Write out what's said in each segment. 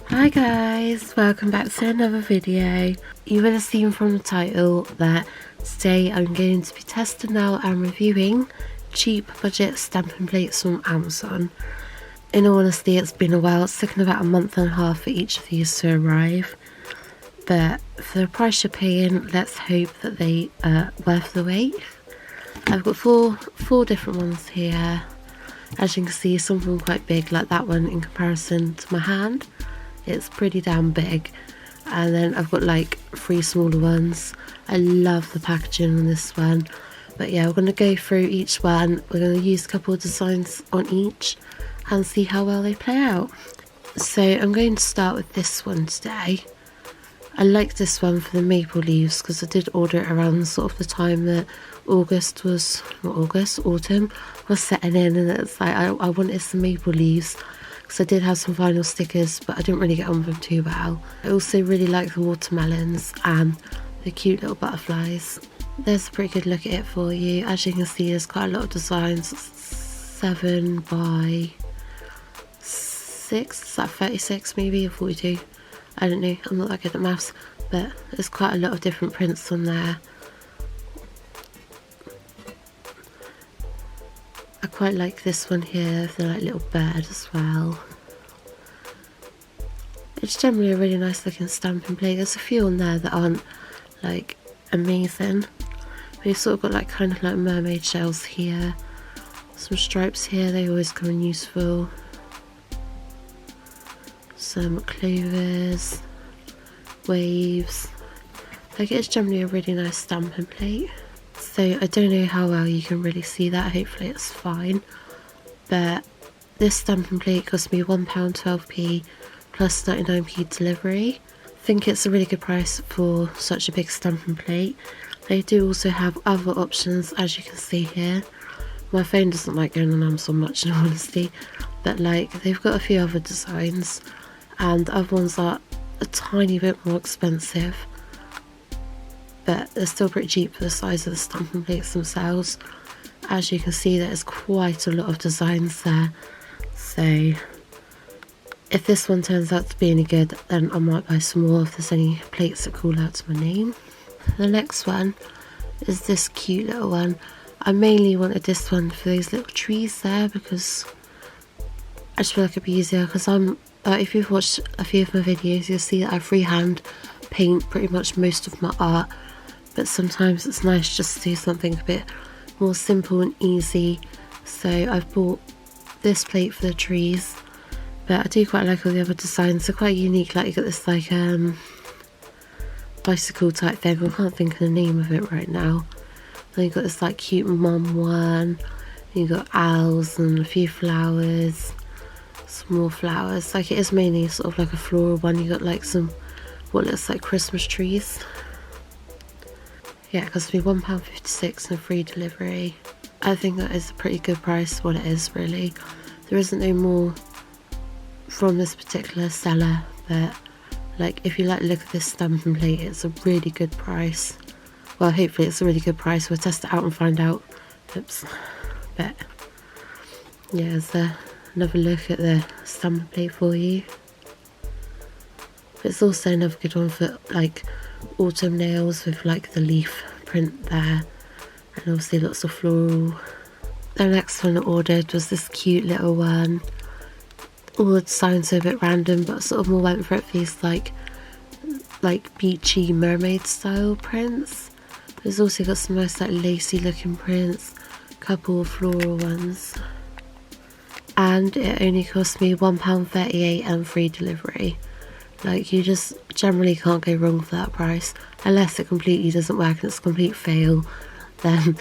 Hi guys, welcome back to another video. You will have seen from the title that today I'm going to be testing out and reviewing cheap budget stamping plates from Amazon. In all honesty, it's been a while. It's taken about a month and a half for each of these to arrive, but for the price you're paying, let's hope that they are worth the wait. I've got four different ones here. As you can see, some of them quite big, like that one in comparison to my hand. It's pretty damn big. And then I've got like 3 smaller ones. I love the packaging on this one. But yeah, we're going to go through each one. We're going to use a couple of designs on each and see how well they play out. So I'm going to start with this one today. I like this one for the maple leaves because I did order it around sort of the time that autumn was setting in, and it's like I wanted some maple leaves. So I did have some vinyl stickers, but I didn't really get on with them too well. I also really like the watermelons and the cute little butterflies. There's a pretty good look at it for you. As you can see, there's quite a lot of designs. 7 by 6, is that 36 maybe, or 42? I don't know, I'm not that good at maths, but there's quite a lot of different prints on there. I quite like this one here, the like little bird as well. It's generally a really nice looking stamping plate. There's a few on there that aren't like amazing. But you've sort of got like kind of like mermaid shells here. Some stripes here, they always come in useful. Some clovers, waves. Like, it's generally a really nice stamping plate. So I don't know how well you can really see that, hopefully it's fine. But this stamping plate cost me £1.12p plus 99p delivery. I think it's a really good price for such a big stamping plate. They do also have other options, as you can see here. My phone doesn't like going on Amazon much in all honesty, but like they've got a few other designs, and other ones are a tiny bit more expensive, but they're still pretty cheap for the size of the stamping plates themselves. As you can see, there's quite a lot of designs there, so if this one turns out to be any good, then I might buy some more if there's any plates that call out to my name. The next one is this cute little one. I mainly wanted this one for those little trees there because I just feel like it'd be easier, because if you've watched a few of my videos, you'll see that I freehand paint pretty much most of my art, but sometimes it's nice just to do something a bit more simple and easy. So I've bought this plate for the trees, but I do quite like all the other designs. They're quite unique. Like, you got this like bicycle type thing. I can't think of the name of it right now. Then you've got this like cute mum one, you've got owls and a few flowers, some more flowers. Like, it is mainly sort of like a floral one. You got like some what looks like Christmas trees. Yeah, it cost me £1.56 and free delivery. I think that is a pretty good price for what it is, really. There isn't no more from this particular seller, but like, if you like the look of this stamping plate, it's a really good price. Well, hopefully it's a really good price. We'll test it out and find out. Oops. But yeah, there's another look at the stamping plate for you. But it's also another good one for like autumn nails with like the leaf print there, and obviously lots of floral. The next one I ordered was this cute little one. All the designs are a bit random, but sort of more went for it for these like beachy mermaid style prints. There's also got some nice like lacy looking prints, a couple of floral ones, and it only cost me £1.38 and free delivery. Like, you just generally can't go wrong for that price, unless it completely doesn't work and it's a complete fail, then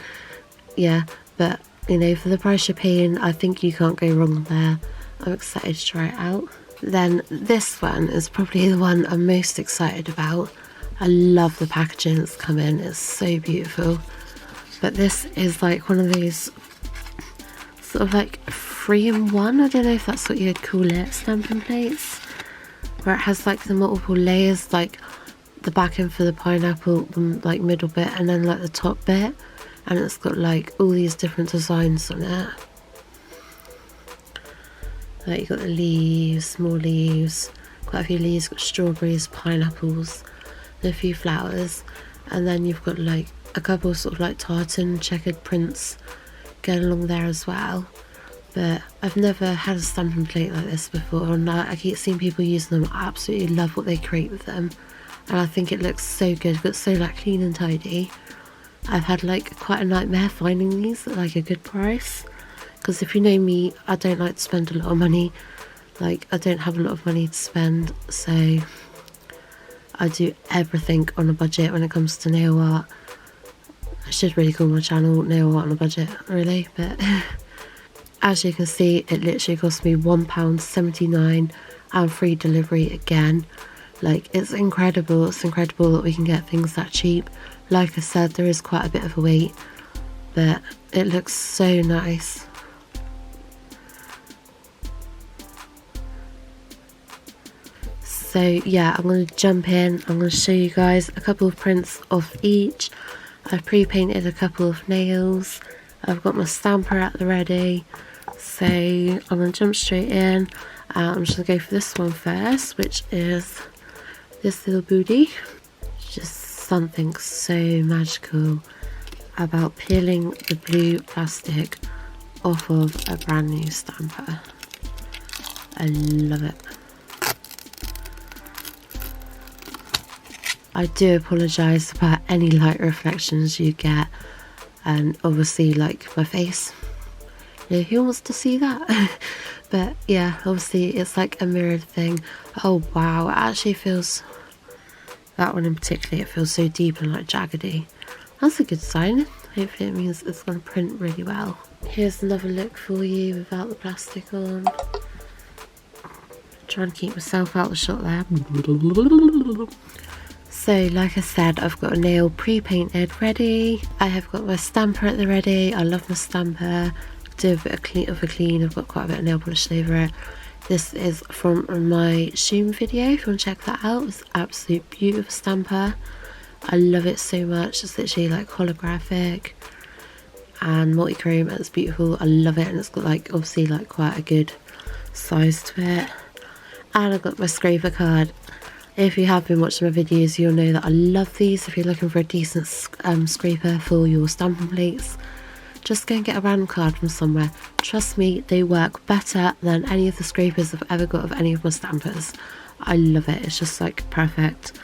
yeah, but you know, for the price you're paying, I think you can't go wrong there. I'm excited to try it out. Then this one is probably the one I'm most excited about. I love the packaging that's come in, it's so beautiful. But this is like one of those sort of like 3-in-1, I don't know if that's what you'd call it, stamping plates, where it has like the multiple layers, like the backing for the pineapple, the like middle bit, and then like the top bit, and it's got like all these different designs on it. Like you've got the leaves, small leaves, quite a few leaves, got strawberries, pineapples, and a few flowers, and then you've got like a couple sort of like tartan checkered prints going along there as well. But I've never had a stamping plate like this before, and I keep seeing people using them. I absolutely love what they create with them, and I think it looks so good. It's so like clean and tidy. I've had like quite a nightmare finding these at like a good price, because if you know me, I don't like to spend a lot of money. Like, I don't have a lot of money to spend, so I do everything on a budget when it comes to nail art. I should really call my channel Nail Art on a Budget, really, but as you can see, it literally cost me £1.79 and free delivery again. Like, it's incredible that we can get things that cheap. Like I said, there is quite a bit of a wait, but it looks so nice. So yeah, I'm going to jump in. I'm going to show you guys a couple of prints of each. I've pre-painted a couple of nails. I've got my stamper at the ready. So I'm going to jump straight in. I'm just going to go for this one first, which is this little booty. It's just something so magical about peeling the blue plastic off of a brand new stamper. I love it. I do apologise about any light reflections you get, and obviously like my face. Yeah, who wants to see that? But yeah, obviously it's like a mirrored thing. Oh wow, it actually feels, that one in particular, it feels so deep and like jaggedy. That's a good sign. Hopefully it means it's going to print really well. Here's another look for you without the plastic on. Trying to keep myself out of the shot there. So like I said, I've got a nail pre-painted ready. I have got my stamper at the ready. I love my stamper. Do a bit of a clean. I've got quite a bit of nail polish over it. This is from my Zoom video, if you want to check that out. It's an absolute beautiful stamper. I love it so much. It's literally like holographic and multi-chrome. It's beautiful. I love it, and it's got like obviously like quite a good size to it. And I've got my scraper card. If you have been watching my videos, you'll know that I love these. If you're looking for a decent scraper for your stamping plates, just go and get a random card from somewhere. Trust me, they work better than any of the scrapers I've ever got of any of my stampers. I love it. It's just like perfect.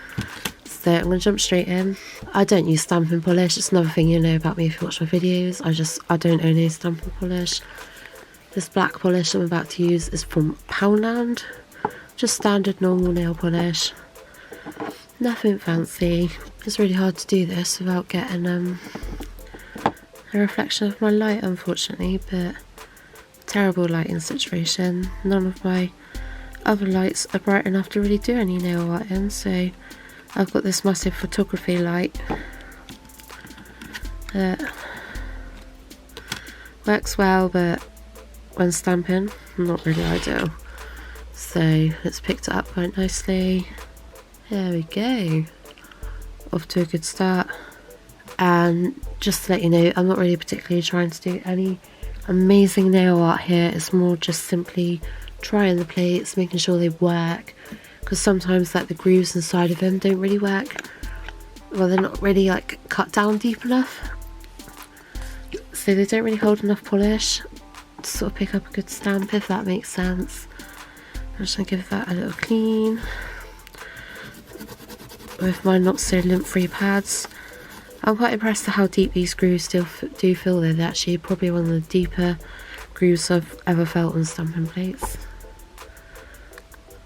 So I'm going to jump straight in. I don't use stamping polish. It's another thing you know about me if you watch my videos. I don't own any stamping polish. This black polish I'm about to use is from Poundland. Just standard normal nail polish. Nothing fancy. It's really hard to do this without getting a reflection of my light, unfortunately, but terrible lighting situation. None of my other lights are bright enough to really do any nail art in, so I've got this massive photography light that works well, but when stamping, not really ideal. So let's pick it up quite nicely. There we go. Off to a good start. And just to let you know, I'm not really particularly trying to do any amazing nail art here. It's more just simply trying the plates, making sure they work, because sometimes like the grooves inside of them don't really work. Well, they're not really like cut down deep enough, so they don't really hold enough polish to sort of pick up a good stamp, if that makes sense. I'm just going to give that a little clean with my not so lint free pads. I'm quite impressed at how deep these grooves still do feel. They're actually probably one of the deeper grooves I've ever felt on stamping plates,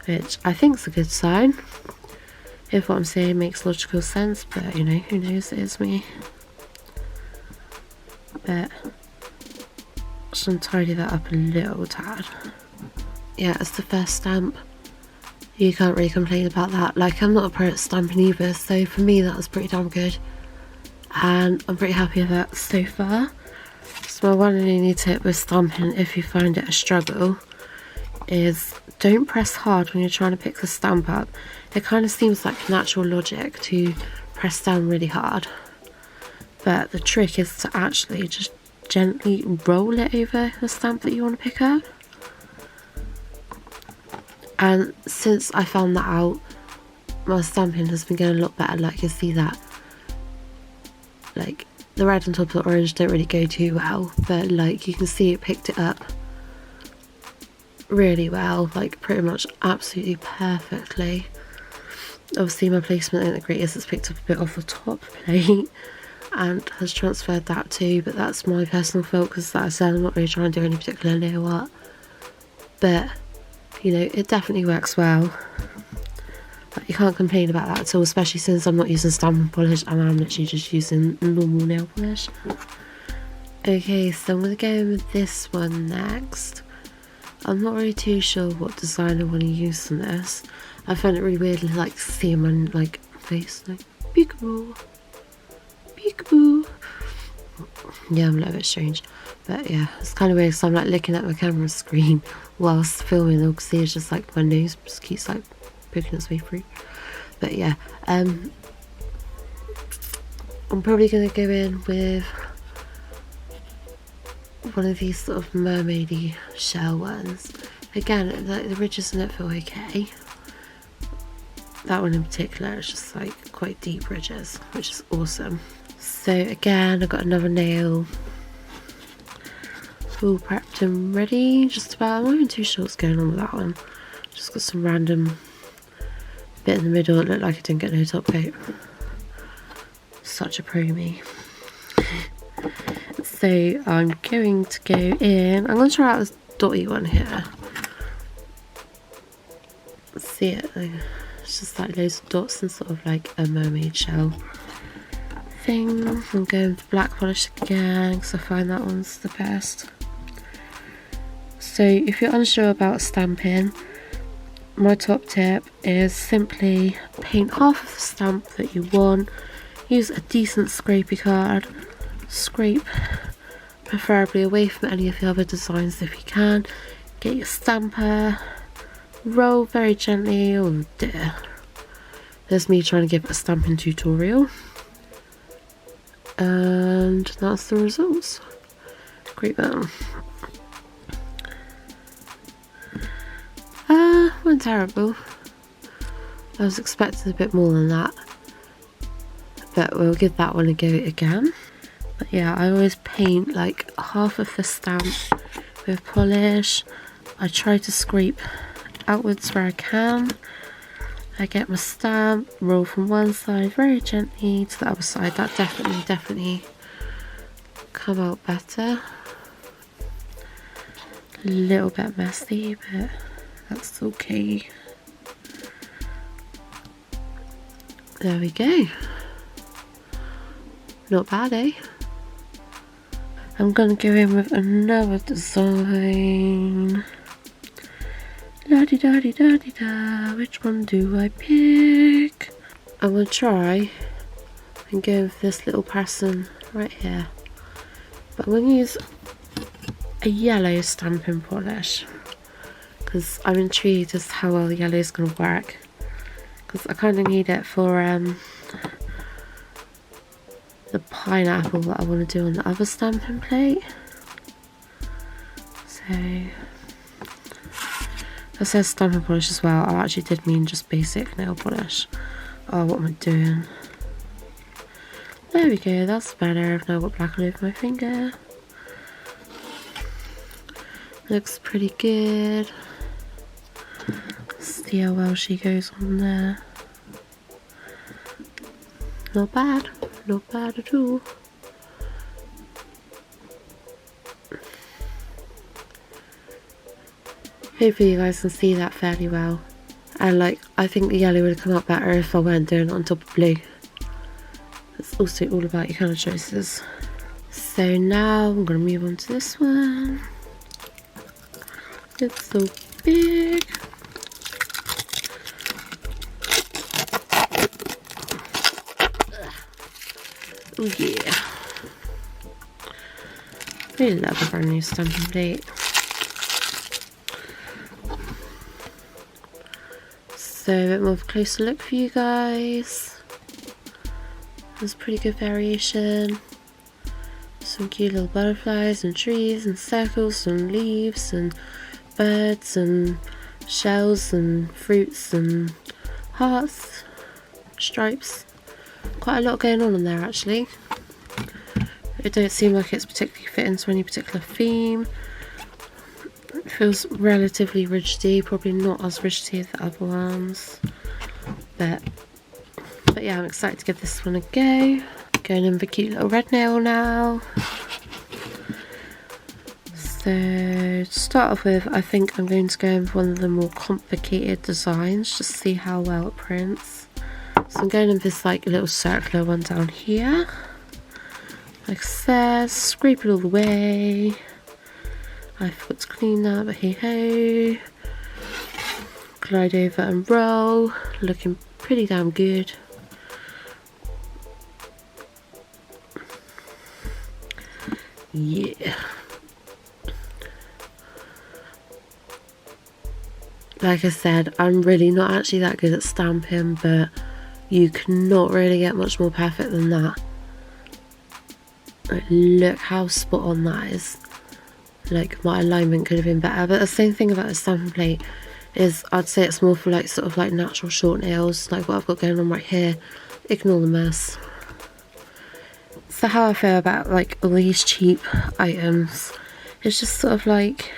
which I think is a good sign, if what I'm saying makes logical sense, but you know, who knows, it is me. But just going to tidy that up a little tad. Yeah, it's the first stamp. You can't really complain about that. Like, I'm not a pro at stamping either, so for me that was pretty damn good. And I'm pretty happy with that so far. So my one and only tip with stamping, if you find it a struggle, is don't press hard when you're trying to pick the stamp up. It kind of seems like natural logic to press down really hard, but the trick is to actually just gently roll it over the stamp that you want to pick up. And since I found that out, my stamping has been going a lot better. Like, you see that, like, the red on top of the orange don't really go too well, but like you can see it picked it up really well, like pretty much absolutely perfectly. Obviously my placement ain't the greatest, it's picked up a bit off the top plate and has transferred that too, but that's my personal fault because, like I said, I'm not really trying to do any particular nail art, but you know, it definitely works well. Like, you can't complain about that at all, especially since I'm not using stamping polish and I'm literally just using normal nail polish. Okay, so I'm going to go in with this one next. I'm not really too sure what design I want to use on this. I find it really weird, like, seeing my like face like peekaboo, peekaboo. Yeah, I'm a little bit strange, but yeah, it's kind of weird because I'm like looking at my camera screen whilst filming. You can see it's just like my nose just keeps like poking its way through. But yeah, I'm probably going to go in with one of these sort of mermaidy shell ones. Again, like the ridges in it feel okay. That one in particular is just like quite deep ridges, which is awesome. So again, I've got another nail all prepped and ready, just about. I'm not even too sure what's going on with that one. Just got some random bit in the middle. It looked like it didn't get no top coat. Such a pro me. So I'm going to go in. I'm going to try out this dotty one here. See it? It's just like loads of dots and sort of like a mermaid shell thing. I'm going with black polish again because I find that one's the best. So if you're unsure about stamping, my top tip is simply paint half of the stamp that you want. Use a decent scrapey card. Scrape preferably away from any of the other designs if you can. Get your stamper. Roll very gently. Oh dear. There's me trying to give a stamping tutorial. And that's the results. Great man. Wasn't terrible. I was expecting a bit more than that, but we'll give that one a go again. But yeah, I always paint like half of the stamp with polish. I try to scrape outwards where I can. I get my stamp, roll from one side very gently to the other side. That definitely come out better. A little bit messy, but that's okay. There we go. Not bad, eh? I'm gonna go in with another design. La-di-da-di-da-di-da. Which one do I pick? I'm gonna try and go with this little person right here. But I'm gonna use a yellow stamping polish because I'm intrigued as to how well the yellow is gonna work. Because I kind of need it for the pineapple that I want to do on the other stamping plate. So it says stamping polish as well. I actually did mean just basic nail polish. Oh, what am I doing? There we go, that's better. I've now got black all over my finger. Looks pretty good. See how well she goes on there. Not bad at all. Hopefully you guys can see that fairly well. And like, I think the yellow would come out better if I weren't doing it on top of blue. It's also all about your colour choices. So now I'm going to move on to this one. It's so big. Oh yeah. Really love a brand new stamping plate. So a bit more of a closer look for you guys. There's pretty good variation. Some cute little butterflies and trees and circles and leaves and birds and shells and fruits and hearts, stripes. Quite a lot going on in there actually. It don't seem like it's particularly fit into any particular theme. It feels relatively rigidy, probably not as rigidy as the other ones. But yeah, I'm excited to give this one a go. Going in with a cute little red nail now. So to start off with, I think I'm going to go in with one of the more complicated designs, just to see how well it prints. So I'm going in with this like little circular one down here. Like it says, scrape it all the way. I forgot to clean that, but hey ho. Glide over and roll, looking pretty damn good. Yeah. Like I said, I'm really not actually that good at stamping, but you cannot really get much more perfect than that. Like, look how spot on that is. Like, my alignment could have been better, but the same thing about a stamping plate is I'd say it's more for like sort of like natural short nails, like what I've got going on right here. Ignore the mess. So how I feel about like all these cheap items, it's just sort of like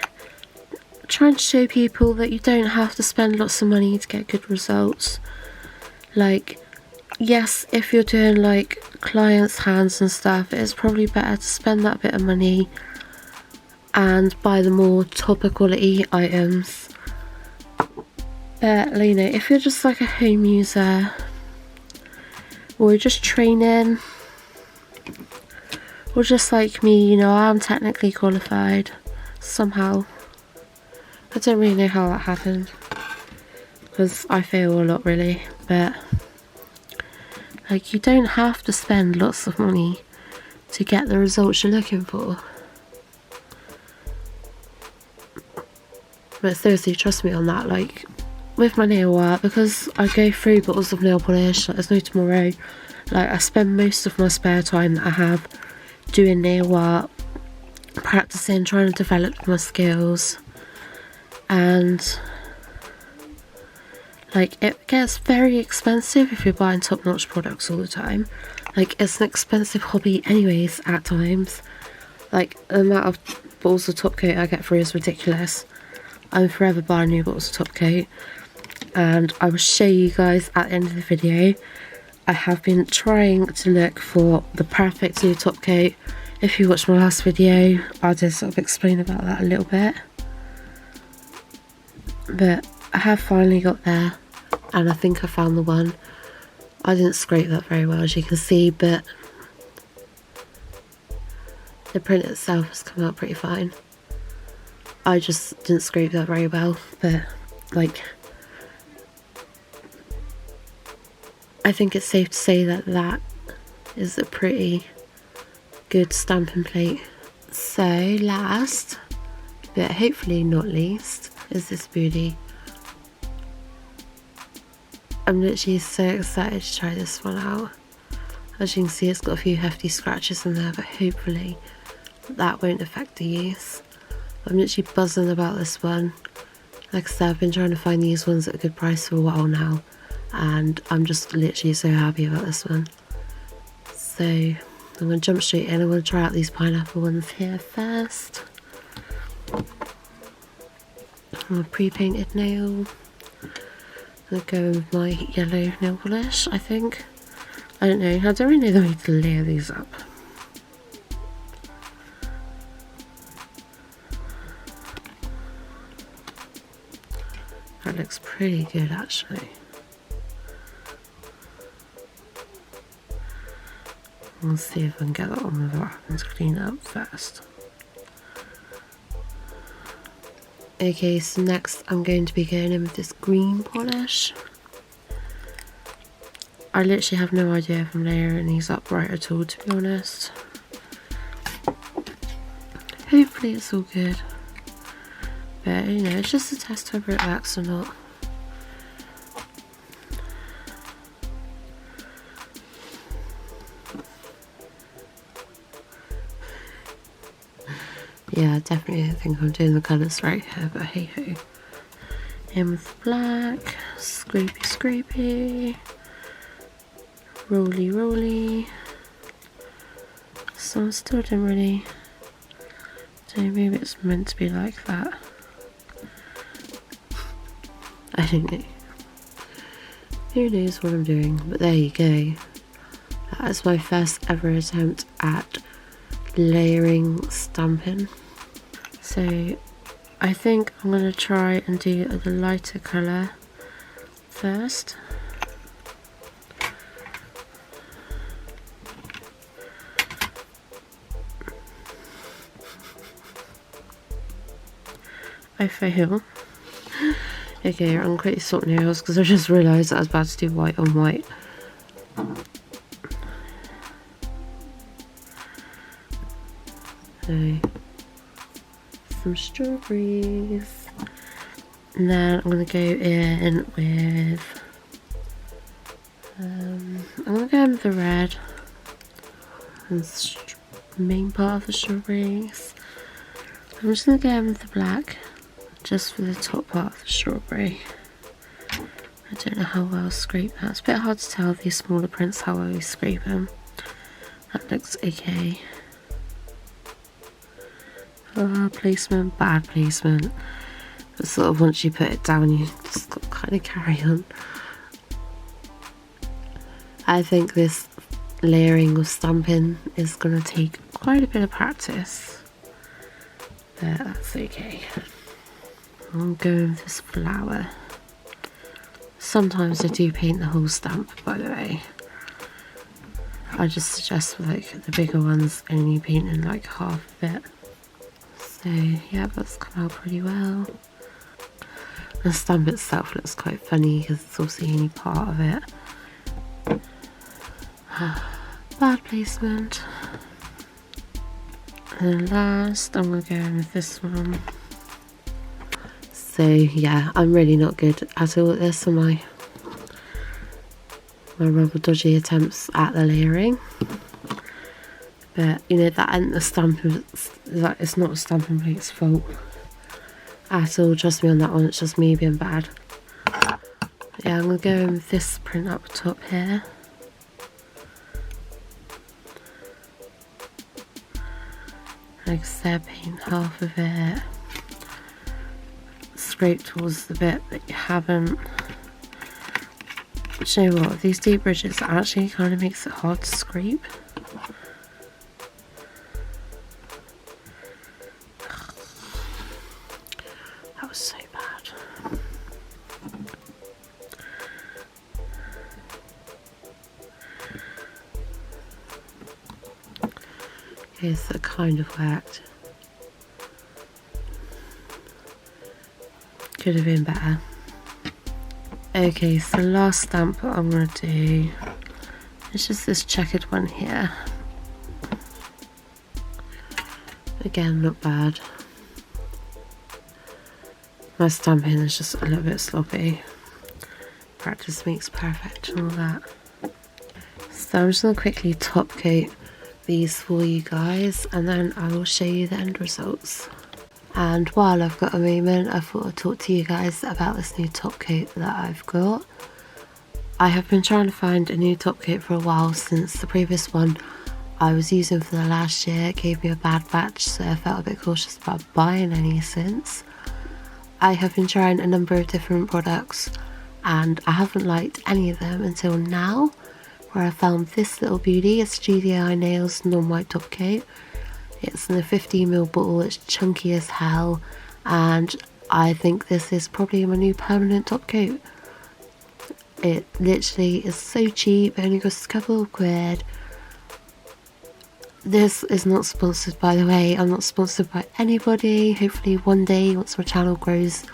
trying to show people that you don't have to spend lots of money to get good results. Like, yes, if you're doing like clients' hands and stuff, it's probably better to spend that bit of money and buy the more topper quality items. But you know, if you're just like a home user or just training, or just like me, you know, I'm technically qualified somehow. I don't really know how that happened because I fail a lot really, but like you don't have to spend lots of money to get the results you're looking for. But seriously, trust me on that. Like with my nail art, because I go through bottles of nail polish like there's no tomorrow, like I spend most of my spare time that I have doing nail art, practicing, trying to develop my skills, and like it gets very expensive if you're buying top-notch products all the time. Like it's an expensive hobby anyways at times. Like the amount of bottles of top coat I get through is ridiculous. I'm forever buying new bottles of top coat, and I will show you guys at the end of the video. I have been trying to look for the perfect new top coat. If you watched my last video, I did sort of explain about that a little bit. But I have finally got there, and I think I found the one. I didn't scrape that very well, as you can see, but the print itself has come out pretty fine. I just didn't scrape that very well, but like, I think it's safe to say that that is a pretty good stamping plate. So last, but hopefully not least, is this beauty. I'm literally so excited to try this one out. As you can see, it's got a few hefty scratches in there, but hopefully that won't affect the use. I'm literally buzzing about this one. Like I said, I've been trying to find these ones at a good price for a while now, and I'm just literally so happy about this one. So I'm going to jump straight in. I'm going to try out these pineapple ones here first. A pre-painted nail. I'm going to go with my yellow nail polish, I think. I don't know. I don't really know the way to layer these up. That looks pretty good actually. We'll see if I can get that on without having to clean it up first. Okay, so next I'm going to be going in with this green polish. I literally have no idea if I'm layering these up right at all, to be honest. Hopefully it's all good. But you know, it's just a test whether it works or not. Yeah, definitely don't think I'm doing the colours right here, but hey ho. In with black, scrapey scrapey, roly roly. So I still don't really, maybe it's meant to be like that. I don't know. Who knows what I'm doing, but there you go. That is my first ever attempt at layering stamping. So I think I'm going to try and do the lighter colour first. I fail. Okay, I'm quickly swap nails because I just realised that I was about to do white on white. So, some strawberries. And then I'm going to go in with, I'm going to go in with the red and the main part of the strawberries. I'm just going to go in with the black just for the top part of the strawberry. I don't know how well I scrape that. It's a bit hard to tell with these smaller prints how well we scrape them. That looks okay. Placement, bad placement. But sort of once you put it down, you just got to kind of carry on. I think this layering or stamping is going to take quite a bit of practice. But that's okay. I'm going with this flower. Sometimes I do paint the whole stamp, by the way. I just suggest for like the bigger ones only painting like half of it. So yeah, that's come out pretty well. The stamp itself looks quite funny because it's also only part of it. Bad placement. And last, I'm going to go in with this one. So yeah, I'm really not good at all at this, am I? My rather dodgy attempts at the layering. But you know, that ain't the stamping, it's not a stamping plate's fault at all, trust me on that one, it's just me being bad. Yeah, I'm going to go in with this print up top here. Like I said, paint half of it. Scrape towards the bit that you haven't. But you know what, these deep ridges actually kind of makes it hard to scrape. That was so bad. Okay, so it kind of worked. Could have been better. Okay, so the last stamp that I'm going to do is just this checkered one here. Again, not bad. My stamping is just a little bit sloppy. Practice makes perfect and all that. So I'm just going to quickly top coat these for you guys and then I will show you the end results. And while I've got a moment, I thought I'd talk to you guys about this new top coat that I've got. I have been trying to find a new top coat for a while since the previous one I was using for the last year. It gave me a bad batch, so I felt a bit cautious about buying any since. I have been trying a number of different products and I haven't liked any of them until now, where I found this little beauty. It's Studio Eye Nails non-white top coat. It's in a 15ml bottle, it's chunky as hell, and I think this is probably my new permanent top coat. It literally is so cheap, it only costs a couple of quid. This is not sponsored, by the way. I'm not sponsored by anybody. Hopefully one day, once my channel grows,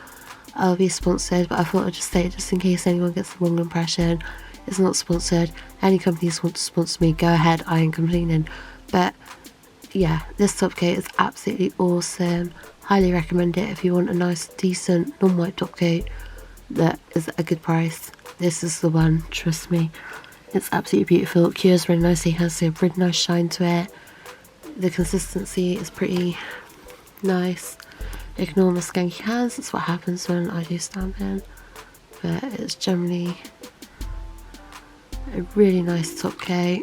I'll be sponsored, but I thought I'd just say it just in case anyone gets the wrong impression. It's not sponsored. Any companies want to sponsor me, go ahead, I ain't complaining. But yeah, this top coat is absolutely awesome. Highly recommend it if you want a nice, decent, non-white top coat that is at a good price. This is the one, trust me. It's absolutely beautiful. It cures really nicely, has a really nice shine to it. The consistency is pretty nice. Ignore my skanky hands, that's what happens when I do stamping. But it's generally a really nice top coat.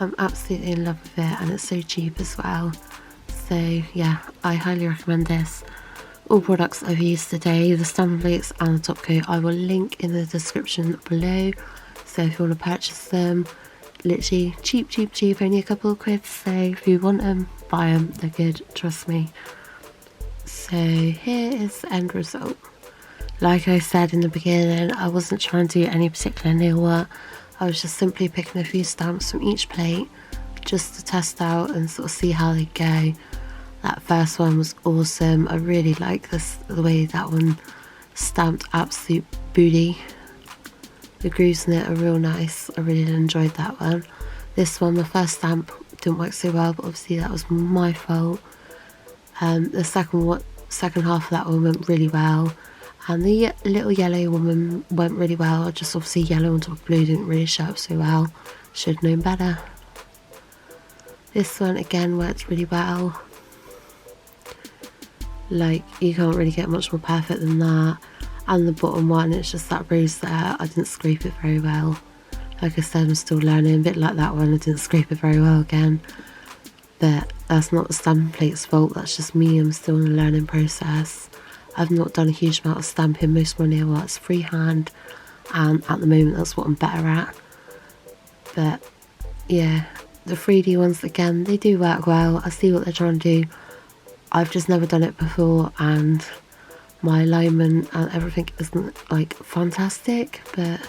I'm absolutely in love with it, and it's so cheap as well. So yeah, I highly recommend this. All products I've used today, the stamping plates and the top coat, I will link in the description below. So if you want to purchase them, literally cheap, only a couple of quid. So if you want them, buy them, they're good, trust me. So here is the end result. Like I said in the beginning, I wasn't trying to do any particular nail art. I was just simply picking a few stamps from each plate just to test out and sort of see how they go. That first one was awesome. I really like the way that one stamped, absolute booty. The grooves in it are real nice. I really enjoyed that one. This one, the first stamp didn't work so well, but obviously that was my fault. The second half of that one went really well, and the little yellow one went really well. Just obviously yellow on top of blue didn't really show up so well. Should have known better. This one again worked really well. Like, you can't really get much more perfect than that. And the bottom one, it's just that rose there, I didn't scrape it very well. Like I said, I'm still learning, a bit like that one, I didn't scrape it very well again. But that's not the stamping plate's fault, that's just me, I'm still in the learning process. I've not done a huge amount of stamping, most of my nail art's freehand, and at the moment that's what I'm better at. But yeah, the 3D ones again, they do work well, I see what they're trying to do. I've just never done it before, and my alignment and everything isn't like fantastic, but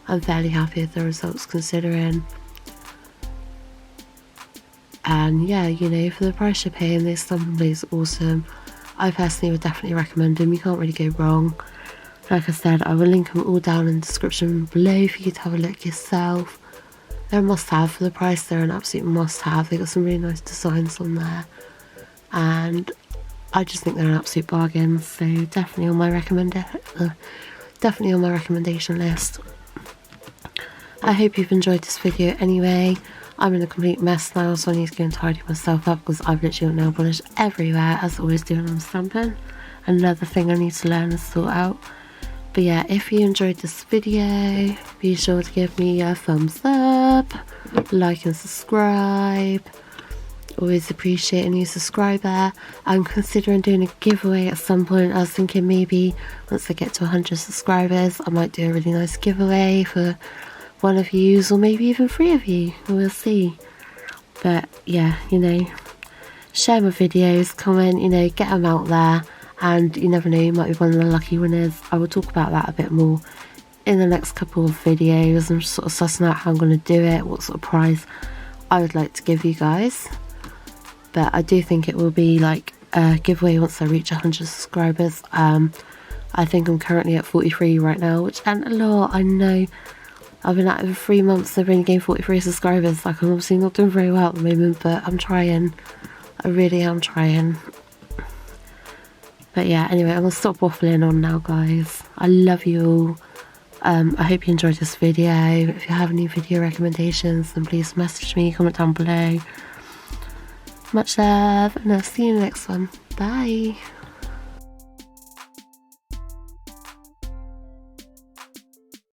I'm fairly happy with the results considering. And yeah, you know, for the price you're paying, this stamping plate is awesome. I personally would definitely recommend them, you can't really go wrong. Like I said, I will link them all down in the description below for you to have a look yourself. They're a must have for the price, they're an absolute must have. They've got some really nice designs on there, and I just think they're an absolute bargain, so definitely on my recommendation list. I hope you've enjoyed this video anyway. I'm in a complete mess now, so I need to go and tidy myself up because I've literally got nail polish everywhere, as always doing on stamping. Another thing I need to learn and sort out. But yeah, if you enjoyed this video, be sure to give me a thumbs up, like and subscribe. Always appreciate a new subscriber. I'm considering doing a giveaway at some point. I was thinking maybe once I get to 100 subscribers, I might do a really nice giveaway for one of you, or maybe even 3 of you. We'll see. But yeah, you know, share my videos, comment, you know, get them out there, and you never know, you might be one of the lucky winners. I will talk about that a bit more in the next couple of videos. I'm just sort of sussing out how I'm going to do it, what sort of prize I would like to give you guys. But I do think it will be like a giveaway once I reach 100 subscribers. I think I'm currently at 43 right now, which isn't a lot, I know. I've been at it for 3 months, I've only gained 43 subscribers. Like, I'm obviously not doing very well at the moment, but I'm trying. I really am trying. But yeah, anyway, I'm going to stop waffling on now, guys. I love you all. I hope you enjoyed this video. If you have any video recommendations, then please message me, comment down below. Much love, and I'll see you in the next one. Bye.